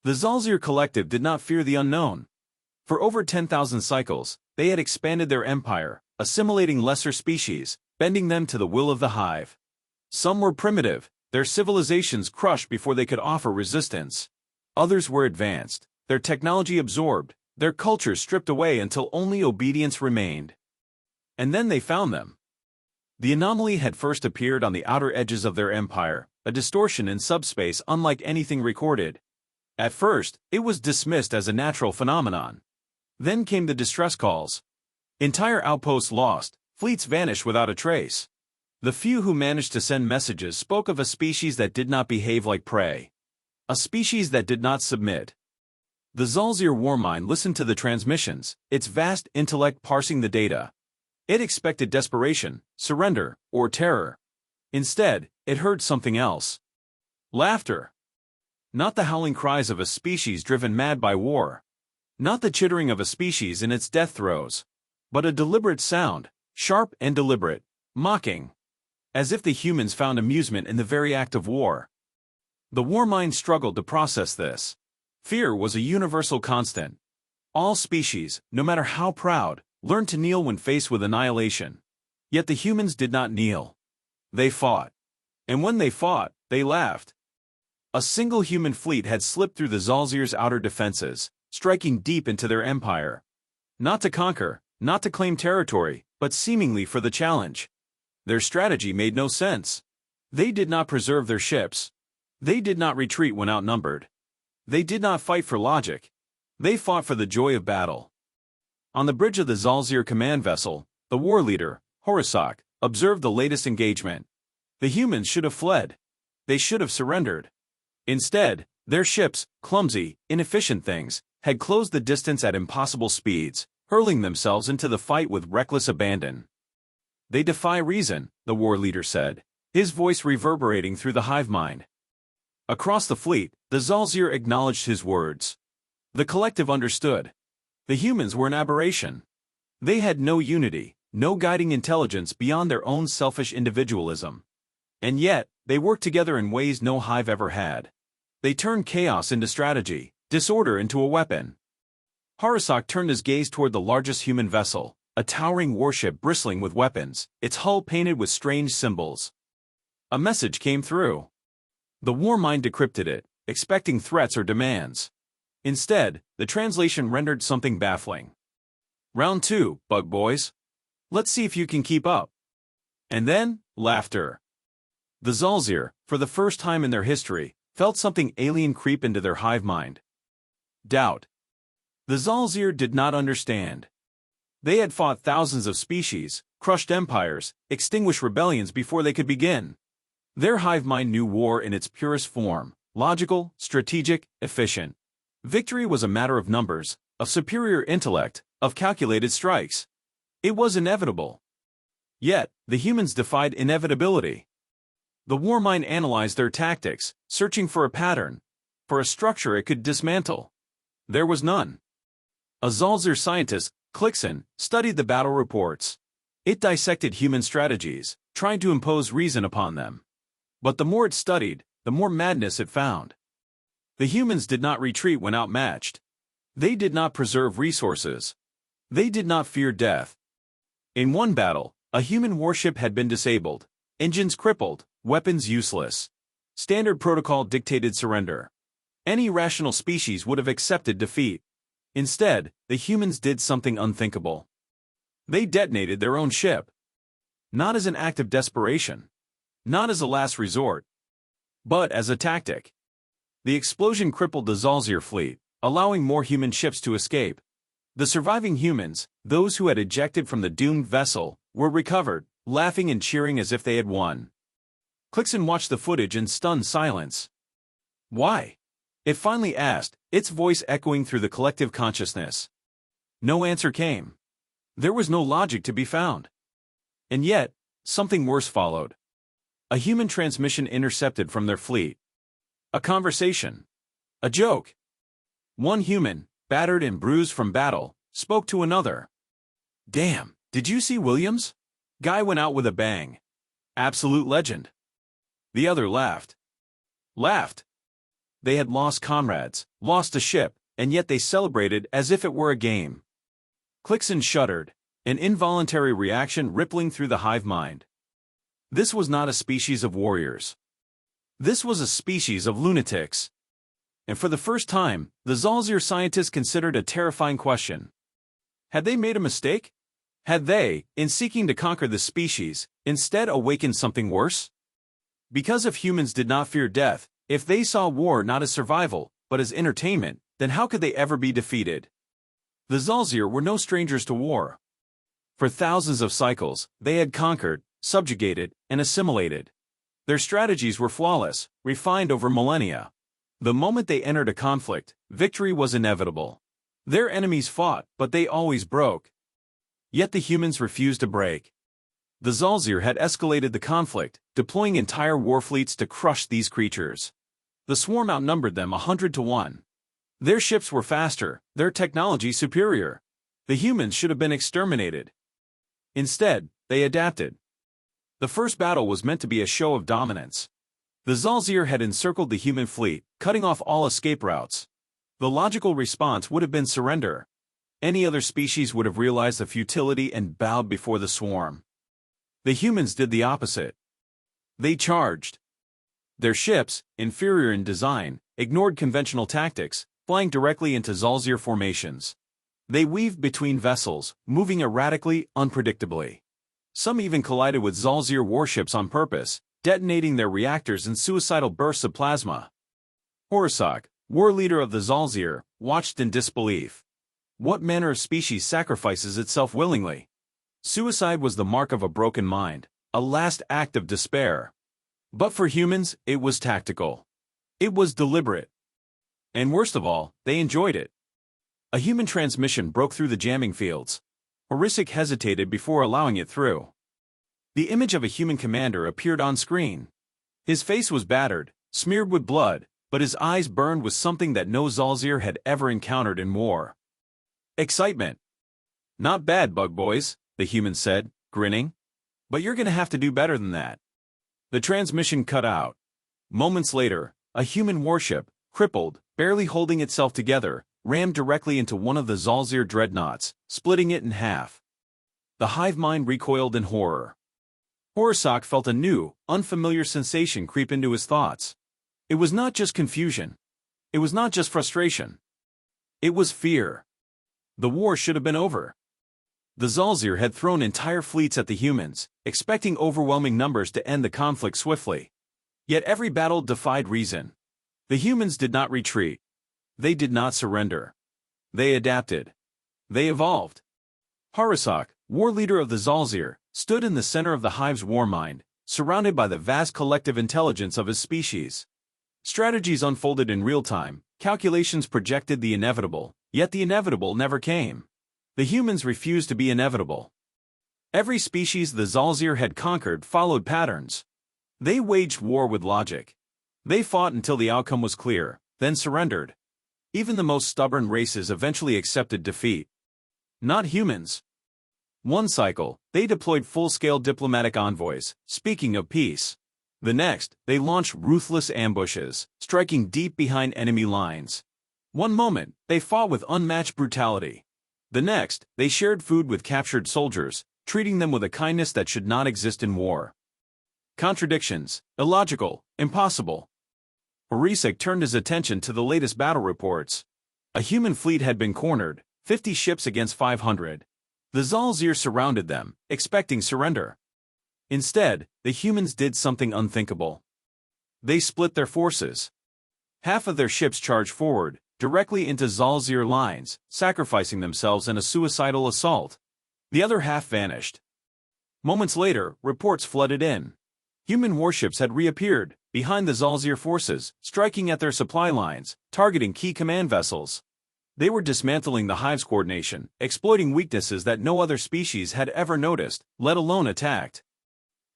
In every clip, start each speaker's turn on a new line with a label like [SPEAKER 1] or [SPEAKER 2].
[SPEAKER 1] The Zalzir collective did not fear the unknown. For over 10,000 cycles, they had expanded their empire, assimilating lesser species, bending them to the will of the hive. Some were primitive, their civilizations crushed before they could offer resistance. Others were advanced, their technology absorbed, their culture stripped away until only obedience remained. And then they found them. The anomaly had first appeared on the outer edges of their empire, a distortion in subspace unlike anything recorded. At first, it was dismissed as a natural phenomenon. Then came the distress calls. Entire outposts lost, fleets vanished without a trace. The few who managed to send messages spoke of a species that did not behave like prey. A species that did not submit. The Zalzir warmind listened to the transmissions, its vast intellect parsing the data. It expected desperation, surrender, or terror. Instead, it heard something else. Laughter. Not the howling cries of a species driven mad by war. Not the chittering of a species in its death throes. But a deliberate sound, sharp and deliberate, mocking. As if the humans found amusement in the very act of war. The warmind struggled to process this. Fear was a universal constant. All species, no matter how proud, learned to kneel when faced with annihilation. Yet the humans did not kneel. They fought. And when they fought, they laughed. A single human fleet had slipped through the Zalzir's outer defenses, striking deep into their empire. Not to conquer, not to claim territory, but seemingly for the challenge. Their strategy made no sense. They did not preserve their ships. They did not retreat when outnumbered. They did not fight for logic. They fought for the joy of battle. On the bridge of the Zalzir command vessel, the war leader, Horusok, observed the latest engagement. The humans should have fled. They should have surrendered. Instead, their ships, clumsy, inefficient things, had closed the distance at impossible speeds, hurling themselves into the fight with reckless abandon. They defy reason, the war leader said, his voice reverberating through the hive mind. Across the fleet, the Zalzir acknowledged his words. The collective understood. The humans were an aberration. They had no unity, no guiding intelligence beyond their own selfish individualism. And yet, they worked together in ways no hive ever had. They turned chaos into strategy, disorder into a weapon. Horusok turned his gaze toward the largest human vessel, a towering warship bristling with weapons, its hull painted with strange symbols. A message came through. The warmind decrypted it, expecting threats or demands. Instead, the translation rendered something baffling. Round 2, bug boys. Let's see if you can keep up. And then, laughter. The Zalzir, for the first time in their history, felt something alien creep into their hive mind. Doubt. The Zalzir did not understand. They had fought thousands of species, crushed empires, extinguished rebellions before they could begin. Their hive mind knew war in its purest form, logical, strategic, efficient. Victory was a matter of numbers, of superior intellect, of calculated strikes. It was inevitable. Yet, the humans defied inevitability. The warmind analyzed their tactics, searching for a pattern, for a structure it could dismantle. There was none. A Zalzir scientist, Klixin, studied the battle reports. It dissected human strategies, trying to impose reason upon them. But the more it studied, the more madness it found. The humans did not retreat when outmatched. They did not preserve resources. They did not fear death. In one battle, a human warship had been disabled, engines crippled, weapons useless. Standard protocol dictated surrender. Any rational species would have accepted defeat. Instead, the humans did something unthinkable. They detonated their own ship. Not as an act of desperation. Not as a last resort. But as a tactic. The explosion crippled the Zalzir fleet, allowing more human ships to escape. The surviving humans, those who had ejected from the doomed vessel, were recovered, laughing and cheering as if they had won. Klixin watched the footage in stunned silence. Why? It finally asked, its voice echoing through the collective consciousness. No answer came. There was no logic to be found. And yet, something worse followed. A human transmission intercepted from their fleet. A conversation. A joke. One human, battered and bruised from battle, spoke to another. Damn, did you see Williams? Guy went out with a bang. Absolute legend. The other laughed. Laughed. They had lost comrades, lost a ship, and yet they celebrated as if it were a game. Clixon shuddered, an involuntary reaction rippling through the hive mind. This was not a species of warriors. This was a species of lunatics. And for the first time, the Zalzir scientists considered a terrifying question. Had they made a mistake? Had they, in seeking to conquer the species, instead awakened something worse? Because if humans did not fear death, if they saw war not as survival, but as entertainment, then how could they ever be defeated? The Zalzir were no strangers to war. For thousands of cycles, they had conquered, subjugated, and assimilated. Their strategies were flawless, refined over millennia. The moment they entered a conflict, victory was inevitable. Their enemies fought, but they always broke. Yet the humans refused to break. The Zalzir had escalated the conflict, deploying entire war fleets to crush these creatures. The swarm outnumbered them 100 to 1. Their ships were faster, their technology superior. The humans should have been exterminated. Instead, they adapted. The first battle was meant to be a show of dominance. The Zalzir had encircled the human fleet, cutting off all escape routes. The logical response would have been surrender. Any other species would have realized the futility and bowed before the swarm. The humans did the opposite. They charged. Their ships, inferior in design, ignored conventional tactics, flying directly into Zalzir formations. They weaved between vessels, moving erratically, unpredictably. Some even collided with Zalzir warships on purpose, detonating their reactors in suicidal bursts of plasma. Horusok, war leader of the Zalzir, watched in disbelief. What manner of species sacrifices itself willingly? Suicide was the mark of a broken mind, a last act of despair. But for humans, it was tactical. It was deliberate. And worst of all, they enjoyed it. A human transmission broke through the jamming fields. Horusok hesitated before allowing it through. The image of a human commander appeared on screen. His face was battered, smeared with blood, but his eyes burned with something that no Zalzir had ever encountered in war. Excitement. Not bad, bug boys, the human said, grinning. But you're gonna have to do better than that. The transmission cut out. Moments later, a human warship, crippled, barely holding itself together, rammed directly into one of the Zalzir dreadnoughts, splitting it in half. The hive mind recoiled in horror. Horusok felt a new, unfamiliar sensation creep into his thoughts. It was not just confusion. It was not just frustration. It was fear. The war should have been over. The Zalzir had thrown entire fleets at the humans, expecting overwhelming numbers to end the conflict swiftly. Yet every battle defied reason. The humans did not retreat. They did not surrender. They adapted. They evolved. Horusok, war leader of the Zalzir, stood in the center of the hive's war mind, surrounded by the vast collective intelligence of his species. Strategies unfolded in real time, calculations projected the inevitable, yet the inevitable never came. The humans refused to be inevitable. Every species the Zalzir had conquered followed patterns. They waged war with logic. They fought until the outcome was clear, then surrendered. Even the most stubborn races eventually accepted defeat. Not humans. One cycle, they deployed full-scale diplomatic envoys, speaking of peace. The next, they launched ruthless ambushes, striking deep behind enemy lines. One moment, they fought with unmatched brutality. The next, they shared food with captured soldiers, treating them with a kindness that should not exist in war. Contradictions, illogical, impossible. Horusok turned his attention to the latest battle reports. A human fleet had been cornered, 50 ships against 500. The Zalzir surrounded them, expecting surrender. Instead, the humans did something unthinkable. They split their forces. Half of their ships charged forward, directly into Zalzir lines, sacrificing themselves in a suicidal assault. The other half vanished. Moments later, reports flooded in. Human warships had reappeared, behind the Zalzir forces, striking at their supply lines, targeting key command vessels. They were dismantling the hive's coordination, exploiting weaknesses that no other species had ever noticed, let alone attacked.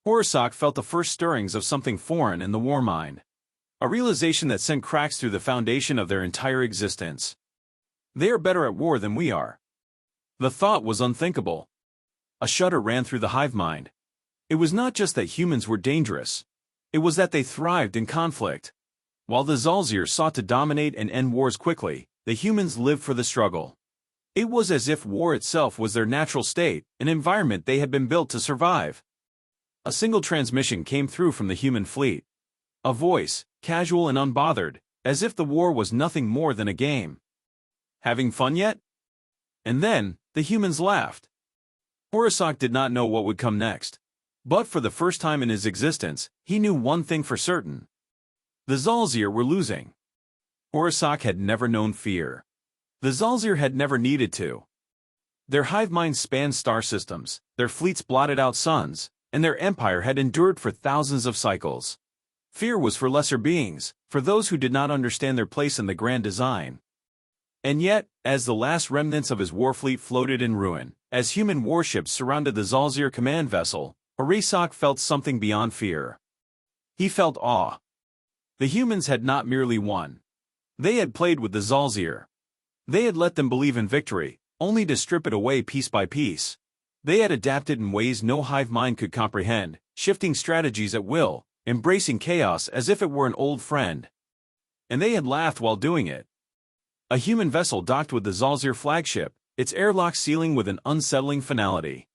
[SPEAKER 1] Horusok felt the first stirrings of something foreign in the war mind. A realization that sent cracks through the foundation of their entire existence. They are better at war than we are. The thought was unthinkable. A shudder ran through the hive mind. It was not just that humans were dangerous. It was that they thrived in conflict. While the Zalzir sought to dominate and end wars quickly, the humans lived for the struggle. It was as if war itself was their natural state, an environment they had been built to survive. A single transmission came through from the human fleet. A voice, casual and unbothered, as if the war was nothing more than a game. "Having fun yet?" And then, the humans laughed. Horasak did not know what would come next. But for the first time in his existence, he knew one thing for certain. The Zalzir were losing. Horasak had never known fear. The Zalzir had never needed to. Their hive minds spanned star systems, their fleets blotted out suns, and their empire had endured for thousands of cycles. Fear was for lesser beings, for those who did not understand their place in the grand design. And yet, as the last remnants of his war fleet floated in ruin, as human warships surrounded the Zalzir command vessel, Horasak felt something beyond fear. He felt awe. The humans had not merely won. They had played with the Zalzir. They had let them believe in victory, only to strip it away piece by piece. They had adapted in ways no hive mind could comprehend, shifting strategies at will, embracing chaos as if it were an old friend. And they had laughed while doing it. A human vessel docked with the Zalzir flagship, its airlock sealing with an unsettling finality.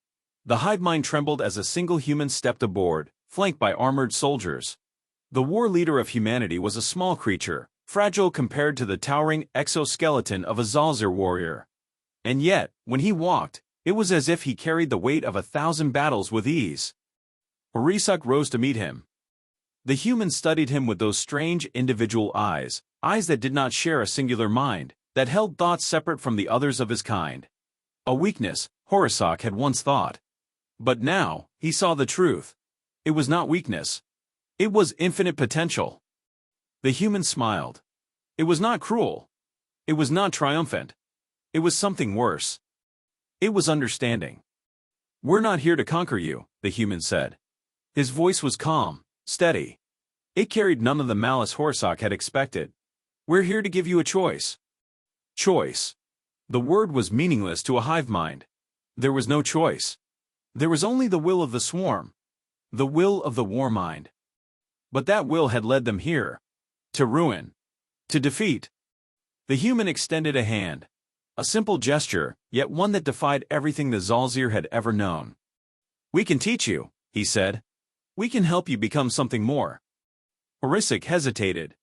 [SPEAKER 1] The hive mind trembled as a single human stepped aboard, flanked by armored soldiers. The war leader of humanity was a small creature, fragile compared to the towering exoskeleton of a Zalzir warrior. And yet, when he walked, it was as if he carried the weight of 1,000 battles with ease. Horasak rose to meet him. The human studied him with those strange individual eyes, eyes that did not share a singular mind, that held thoughts separate from the others of his kind. A weakness, Horasak had once thought. But now, he saw the truth. It was not weakness. It was infinite potential. The human smiled. It was not cruel. It was not triumphant. It was something worse. It was understanding. "We're not here to conquer you," the human said. His voice was calm, steady. It carried none of the malice Horasak had expected. "We're here to give you a choice." Choice. The word was meaningless to a hive mind. There was no choice. There was only the will of the swarm. The will of the war mind. But that will had led them here. To ruin. To defeat. The human extended a hand. A simple gesture, yet one that defied everything the Zalzir had ever known. "We can teach you," he said. "We can help you become something more." Horasak hesitated.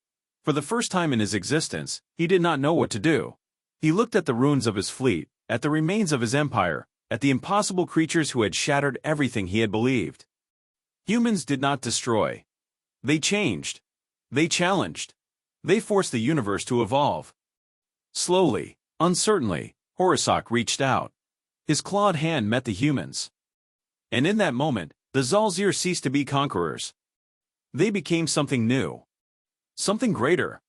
[SPEAKER 1] For the first time in his existence, he did not know what to do. He looked at the ruins of his fleet, at the remains of his empire, at the impossible creatures who had shattered everything he had believed. Humans did not destroy. They changed. They challenged. They forced the universe to evolve. Slowly, uncertainly, Horasak reached out. His clawed hand met the humans. And in that moment, the Zalzir ceased to be conquerors. They became something new. Something greater.